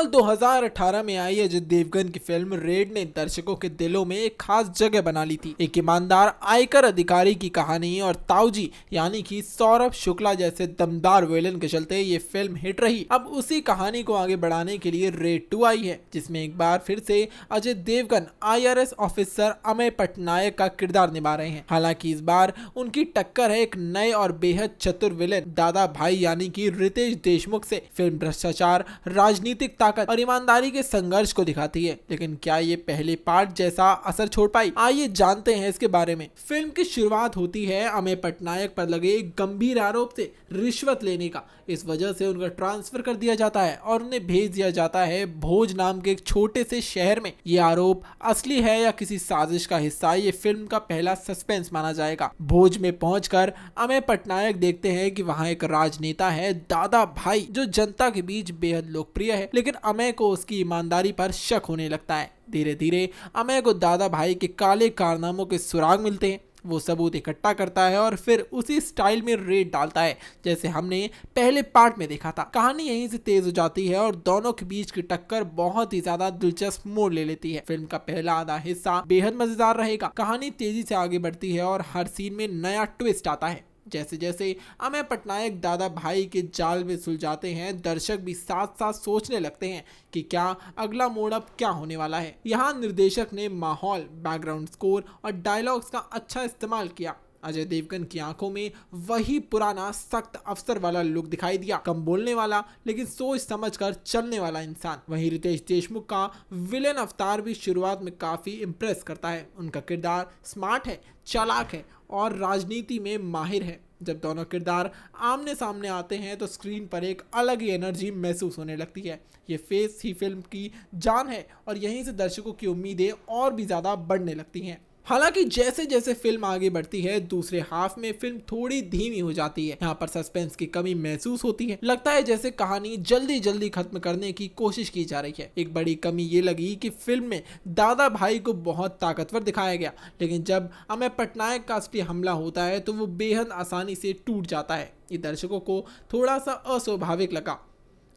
साल 2018 में आई अजय देवगन की फिल्म रेड ने दर्शकों के दिलों में एक खास जगह बना ली थी। एक ईमानदार आयकर अधिकारी की कहानी और ताऊजी यानी कि सौरभ शुक्ला जैसे दमदार विलेन के चलते ये फिल्म हिट रही। अब उसी कहानी को आगे बढ़ाने के लिए रेड 2 आई है, जिसमें एक बार फिर से अजय देवगन IRS ऑफिसर अमेय पटनायक का किरदार निभा रहे हैं। हालांकि इस बार उनकी टक्कर है एक नए और बेहद चतुर विलेन दादा भाई यानी कि रितेश देशमुख से। फिल्म भ्रष्टाचार, राजनीतिक ताकत और ईमानदारी के संघर्ष को दिखाती है, लेकिन क्या ये पहले पार्ट जैसा असर छोड़ पाई? आइए जानते हैं इसके बारे में। फिल्म की शुरुआत होती है अमेय पटनायक पर लगे एक गंभीर आरोप से, रिश्वत लेने का। इस वजह से उनका ट्रांसफर कर दिया जाता है और उन्हें भेज दिया जाता है भोज नाम के एक छोटे से शहर में। ये आरोप असली है या किसी साजिश का हिस्सा, ये फिल्म का पहला सस्पेंस माना जाएगा। भोज में पहुंचकर अमेय पटनायक देखते हैं कि वहां एक राजनेता है दादा भाई, जो जनता के बीच बेहद लोकप्रिय है, लेकिन अमेय को उसकी ईमानदारी पर शक होने लगता है। धीरे धीरे अमेय को दादा भाई के काले कारनामों के सुराग मिलते हैं। वो सबूत इकट्ठा करता है और फिर उसी स्टाइल में रेड डालता है जैसे हमने पहले पार्ट में देखा था। कहानी यहीं से तेज हो जाती है और दोनों के बीच की टक्कर बहुत ही ज्यादा दिलचस्प मोड़ ले लेती है। फिल्म का पहला आधा हिस्सा बेहद मजेदार रहेगा। कहानी तेजी से आगे बढ़ती है और हर सीन में नया ट्विस्ट आता है। जैसे जैसे अमेय पटनायक दादा भाई के जाल में सुलझाते हैं, दर्शक भी साथ साथ सोचने लगते हैं कि क्या अगला मोड़ अब क्या होने वाला है। यहाँ निर्देशक ने माहौल, बैकग्राउंड स्कोर और डायलॉग्स का अच्छा इस्तेमाल किया। अजय देवगन की आंखों में वही पुराना सख्त अफसर वाला लुक दिखाई दिया, कम बोलने वाला लेकिन सोच समझकर चलने वाला इंसान। वहीं रितेश देशमुख का विलेन अवतार भी शुरुआत में काफी इम्प्रेस करता है। उनका किरदार स्मार्ट है, चालाक है और राजनीति में माहिर है। जब दोनों किरदार आमने सामने आते हैं तो स्क्रीन पर एक अलग ही एनर्जी महसूस होने लगती है। ये फेस ही फिल्म की जान है और यहीं से दर्शकों की उम्मीदें और भी ज्यादा बढ़ने लगती हैं। हालांकि जैसे जैसे फिल्म आगे बढ़ती है, दूसरे हाफ में फिल्म थोड़ी धीमी हो जाती है। यहाँ पर सस्पेंस की कमी महसूस होती है। लगता है जैसे कहानी जल्दी जल्दी खत्म करने की कोशिश की जा रही है। एक बड़ी कमी ये लगी कि फिल्म में दादा भाई को बहुत ताकतवर दिखाया गया, लेकिन जब अमेय पटनायक का असली हमला होता है तो वो बेहद आसानी से टूट जाता है। ये दर्शकों को थोड़ा सा अस्वाभाविक लगा।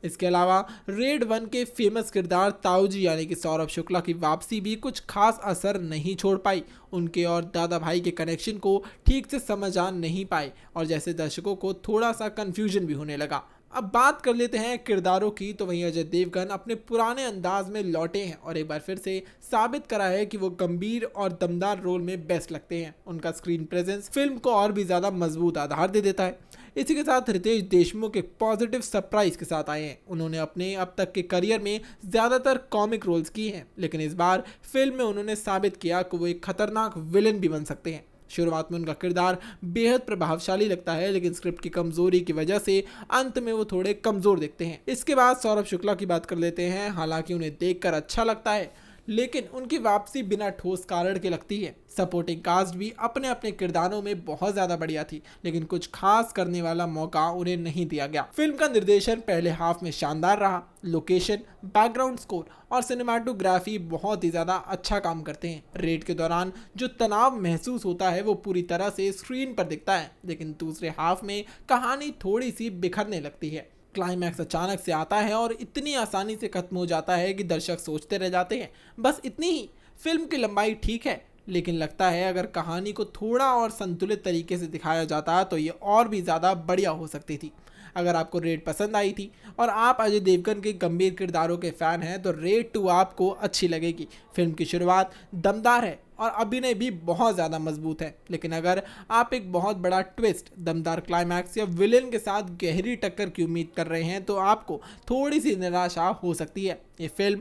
इसके अलावा रेड 1 के फेमस किरदार ताऊजी यानी कि सौरभ शुक्ला की वापसी भी कुछ खास असर नहीं छोड़ पाई। उनके और दादा भाई के कनेक्शन को ठीक से समझ आ नहीं पाए और जैसे दर्शकों को थोड़ा सा कंफ्यूजन भी होने लगा। अब बात कर लेते हैं किरदारों की, तो वहीं अजय देवगन अपने पुराने अंदाज में लौटे हैं और एक बार फिर से साबित करा है कि वो गंभीर और दमदार रोल में बेस्ट लगते हैं। उनका स्क्रीन प्रेजेंस फिल्म को और भी ज्यादा मजबूत आधार दे देता है। इसी के साथ रितेश देशमुख एक पॉजिटिव सरप्राइज के साथ आए हैं। उन्होंने अपने अब तक के करियर में ज्यादातर कॉमिक रोल्स किए हैं, लेकिन इस बार फिल्म में उन्होंने साबित किया कि वो एक खतरनाक विलेन भी बन सकते हैं। शुरुआत में उनका किरदार बेहद प्रभावशाली लगता है, लेकिन स्क्रिप्ट की कमजोरी की वजह से अंत में वो थोड़े कमजोर दिखते हैं। इसके बाद सौरभ शुक्ला की बात कर लेते हैं। हालांकि उन्हें देखकर अच्छा लगता है, लेकिन उनकी वापसी बिना ठोस कारण के लगती है। सपोर्टिंग कास्ट भी अपने अपने किरदारों में बहुत ज्यादा बढ़िया थी, लेकिन कुछ खास करने वाला मौका उन्हें नहीं दिया गया। फिल्म का निर्देशन पहले हाफ में शानदार रहा। लोकेशन, बैकग्राउंड स्कोर और सिनेमाटोग्राफी बहुत ही ज्यादा अच्छा काम करते हैं। रेड के दौरान जो तनाव महसूस होता है वो पूरी तरह से स्क्रीन पर दिखता है, लेकिन दूसरे हाफ में कहानी थोड़ी सी बिखरने लगती है। क्लाइमैक्स अचानक से आता है और इतनी आसानी से खत्म हो जाता है कि दर्शक सोचते रह जाते हैं बस इतनी ही। फिल्म की लंबाई ठीक है, लेकिन लगता है अगर कहानी को थोड़ा और संतुलित तरीके से दिखाया जाता तो ये और भी ज़्यादा बढ़िया हो सकती थी। अगर आपको रेड पसंद आई थी और आप अजय देवगन के गंभीर किरदारों के फैन हैं तो रेड 2 आपको अच्छी लगेगी। फिल्म की शुरुआत दमदार है और अभिनय भी बहुत ज़्यादा मजबूत है, लेकिन अगर आप एक बहुत बड़ा ट्विस्ट, दमदार क्लाइमैक्स या विलेन के साथ गहरी टक्कर की उम्मीद कर रहे हैं तो आपको थोड़ी सी निराशा हो सकती है। ये फिल्म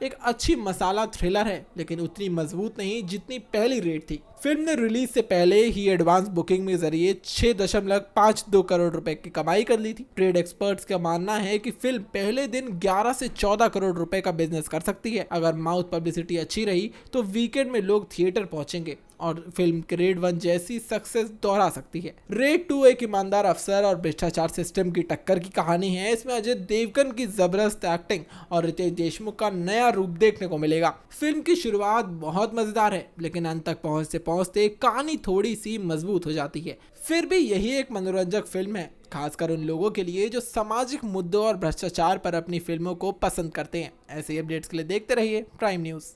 एक अच्छी मसाला थ्रिलर है, लेकिन उतनी मजबूत नहीं जितनी पहली रेड थी। फिल्म ने रिलीज से पहले ही एडवांस बुकिंग में जरिए 6.52 करोड़ रुपए की कमाई कर ली थी। ट्रेड एक्सपर्ट्स का मानना है कि फिल्म पहले दिन 11 से 14 करोड़ रुपए का बिजनेस कर सकती है। अगर माउथ पब्लिसिटी अच्छी रही तो वीकेंड में लोग थिएटर पहुंचेंगे। और फिल्म रेड 1 जैसी सक्सेस दोहरा सकती है। रेड 2 एक ईमानदार अफसर और भ्रष्टाचार सिस्टम की टक्कर की कहानी है। इसमें अजय देवगन की जबरदस्त एक्टिंग और रितेश देशमुख का नया रूप देखने को मिलेगा। फिल्म की शुरुआत बहुत मजेदार है, लेकिन अंत तक पहुंचते पहुंचते कहानी थोड़ी सी मजबूत हो जाती है। फिर भी यही एक मनोरंजक फिल्म है, खासकर उन लोगों के लिए जो सामाजिक मुद्दों और भ्रष्टाचार पर अपनी फिल्मों को पसंद करते हैं। ऐसे अपडेट्स के लिए देखते रहिए प्राइम न्यूज़।